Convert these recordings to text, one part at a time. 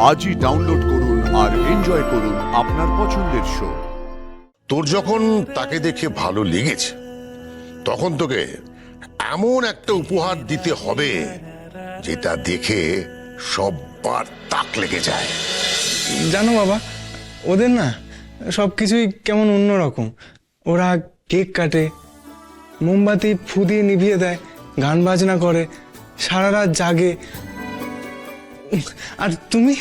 আজই ডাউনলোড করুন আর এনজয় করুন আপনার পছন্দের শো। তোর যখন তাকে দেখে ভালো লেগেছে তখন তোকে এমন একটা উপহার দিতে হবে যেটা দেখে সবার তাক লেগে যায়। জানো বাবা, ওদের না সব কিছুই কেমন অন্যরকম। ওরা কেক কাটে, মোমবাতি ফু দিয়ে নিভিয়ে দেয়, গান বাজনা করে, সারা রাত জাগে। আর তুমি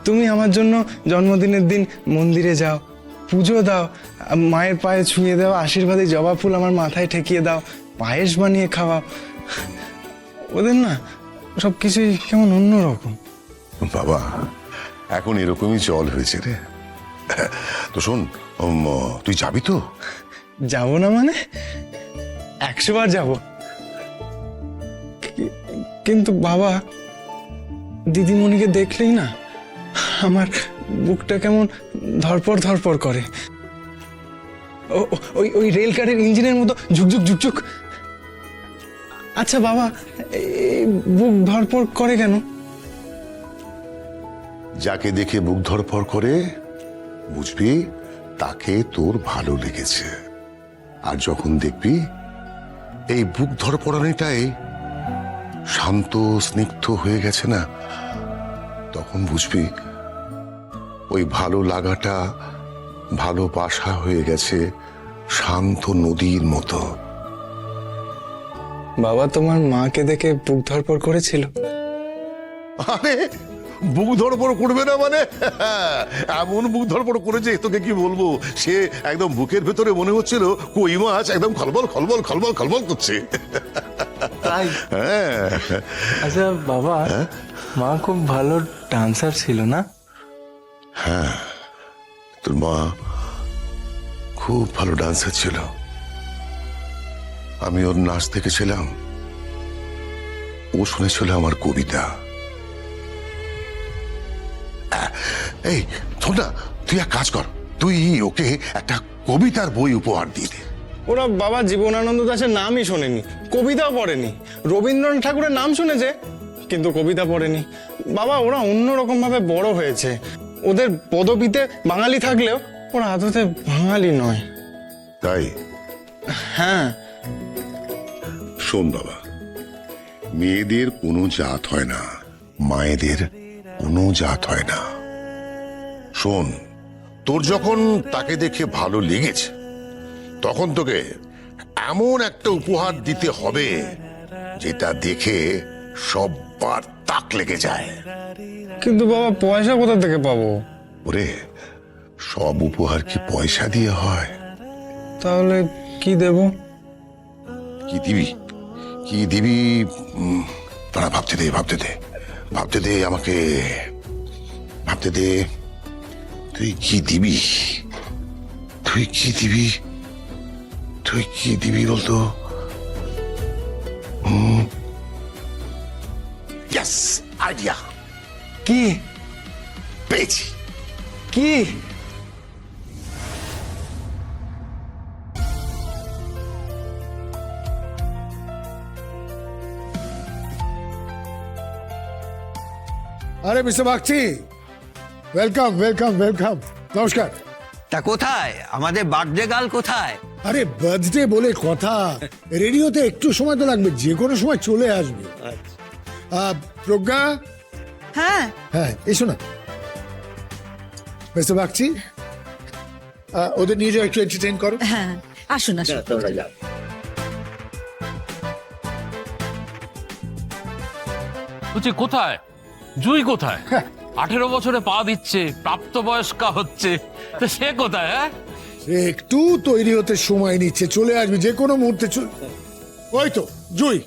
তুমি আমার জন্য জন্মদিনের দিন মন্দিরে যাও, পুজো দাও, মায়ের পায়ে ছুঁয়ে দাও, আশীর্বাদে জবা ফুল আমার মাথায় ঠেকিয়ে দাও, পায়েস বানিয়ে খাওয়াও। ওদের না সব কিছুই কেমন অন্যরকম। বাবা, এখন এরকমই চল হয়েছে রে। তো শোন, তুই যাবি তো? যাবো না মানে 100 বার যাবো। কিন্তু বাবা, দিদিমণিকে দেখলেই না আমার বুকটা কেমন ধরপড় ধরপড় করে। ওই ওই রেলগাড়ির ইঞ্জিনের মতো ঝুকঝুক ঝুকঝুক। আচ্ছা বাবা, এই বুক ধরপড় করে কেন? যাকে দেখে বুক ধরপড় করে বুঝবি তাকে তোর ভালো লেগেছে। আর যখন দেখবি এই বুক ধরপড়ানিটাই শান্ত স্নিগ্ধ হয়ে গেছে না, তখন বুঝবি ওই ভালো লাগাটা ভালোবাসা হয়ে গেছে শান্ত নদীর মতো। বাবা, তোমার মাকে দেখে বুক ধরপড় করেছিল? আরে বুক ধরপড় করবে না মানে? এমন বুক ধরপড় করেছে তোকে কি বলবো, সে একদম বুকের ভেতরে মনে হচ্ছিল কই মাছ একদম খলবল খলবল খলবল খলবল করছে। তাই? হ্যাঁ। আচ্ছা বাবা, মা খুব ভালো ডান্সার ছিল না? হ্যাঁ, তোর মা খুব ভালো ডান্সার ছিল। আমি ওর নাচ দেখেছিলাম, ও শুনেছিল আমার কবিতা। এই শোন না, তুই এক কাজ কর, তুই ওকে একটা কবিতার বই উপহার দিয়ে দে। ওরা বাবা জীবনানন্দ দাশের নামই শোনেনি, কবিতাও পড়েনি। রবীন্দ্রনাথ ঠাকুরের নাম শুনেছে কিন্তু কবিতা পড়েনি। বাবা, ওরা অন্যরকম ভাবে বড় হয়েছে। ওদের পদবিতে বাঙালি থাকলেও ওরা আদতে বাঙালি নয়। তাই? হ্যাঁ। শোন বাবা, মেয়েদের কোনো জাত হয় না, মায়েদের কোনো জাত হয় না। শোন, তোর যখন তাকে দেখে ভালো লেগেছে তখন তোকে এমন একটা উপহার দিতে হবে যেটা দেখে সবার তাক লেগে যায়। কিন্তু বাবা, পয়সা কোথা থেকে পাবো? ওরে, সব উপহার কি পয়সা দিয়ে হয়? তাহলে কি দেব? কি দিবি? কি দিবি? তারা ভাবতে দে, ভাবতে দে, ভাবতে দে, আমাকে ভাবতে দে। তুই কি দিবি? তুই কি দিবি? তুই কি দিবি বলতো? ইয়েস, আইডিয়া কি? পেয়েছি। কি? আরে mister Bagchi, welcome welcome welcome, নমস্কার। তা কোথায় আমাদের বার্থডে গার্ল কোথায়? আরে বার্থডে বলে কথা, রেডিওতে একটু সময় তো লাগবে, যে কোনো সময় চলে আসবে। প্রজ্ঞা, হ্যাঁ হ্যাঁ এসো না। মিস্টার বাগচি, ওদের নিয়ে যাও, একটু এন্টারটেইন করো। হ্যাঁ, আসুন আসুন। বলছি কোথায় জুই কোথায়? 18 বছরে পা দিচ্ছে, প্রাপ্তবয়স্কা হচ্ছে, তো সে কোথায়? হ্যাঁ, একটু তৈরি হতে সময় নিচ্ছে, চলে আসবে যে কোনো মুহূর্তে। ওই তো Jui.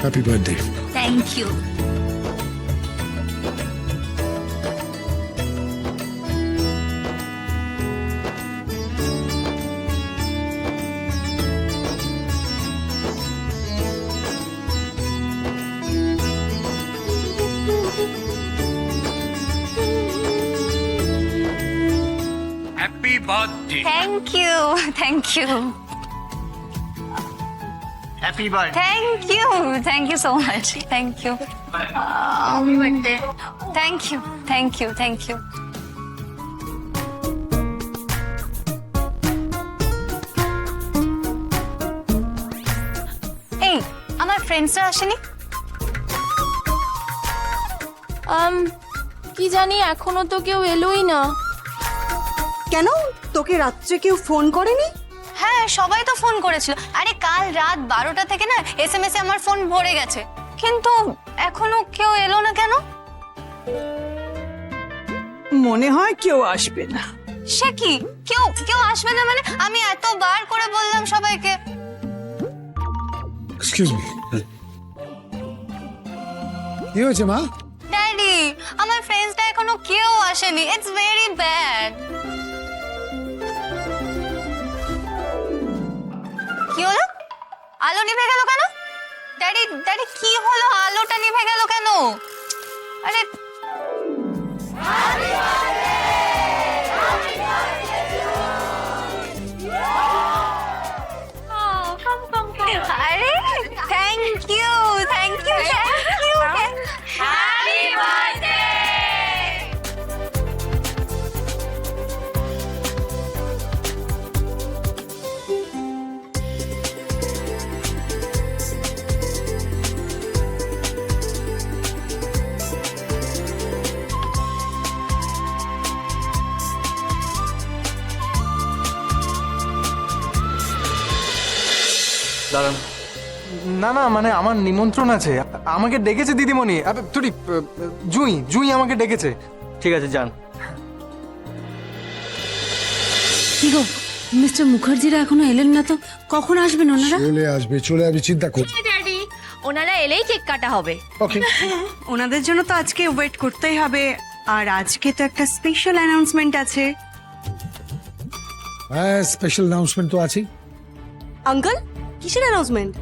Happy birthday. Thank you. Happy birthday. Thank you, thank you, happy birthday. Thank you so much, thank you, thank you, thank you, thank you. এই আমার ফ্রেন্ডসরা আসেনি? কি জানি এখনো তো কেউ এলোই না। কেন তোকে রাত্রে কেউ ফোন করেনি? হ্যাঁ সবাই তো ফোন করেছিল। আরে কাল রাত 12টা থেকে না এসএমএস এ আমার ফোন ভরে গেছে, কিন্তু এখনো কেউ এলো না কেন? মনে হয় কেউ আসবে না। সে কি, কেউ আসবে না মানে? আমি এতবার করে বললাম সবাইকে। এক্সকিউজ মি, কি হয়েছে মা? ড্যাডি আমার ফ্রেন্ডসটা এখনো কেউ আসেনি, ইটস ভেরি ব্যাড। কি হলো? আলো নিভে গেল কেন? ড্যাডি ড্যাডি কি হলো? আলোটা নিভে গেল কেন? আরে আরে thank you, thank you, thank you, happy birthday. দাঁড়ান, না না মানে আমার নিমন্ত্রণ আছে, আমাকে ডেকেছে দিদিমণি। তুই জুঁই আমাকে ডেকেছে। ঠিক আছে যান। কি গো, মিস্টার মুখার্জিরা এখনো এলেন না তো? কখন আসবেন ওনারা? চলে আসবে, চিন্তা কর। ড্যাডি, ওনারা এলেই কেক কাটা হবে। ওকে, ওনাদের জন্য তো আজকে ওয়েট করতেই হবে, আর আজকে তো একটা স্পেশাল অ্যানাউন্সমেন্ট আছে। হ্যাঁ স্পেশাল অ্যানাউন্সমেন্ট তো আছেই। আঙ্কেল কিসের অ্যানাউন্সমেন্ট?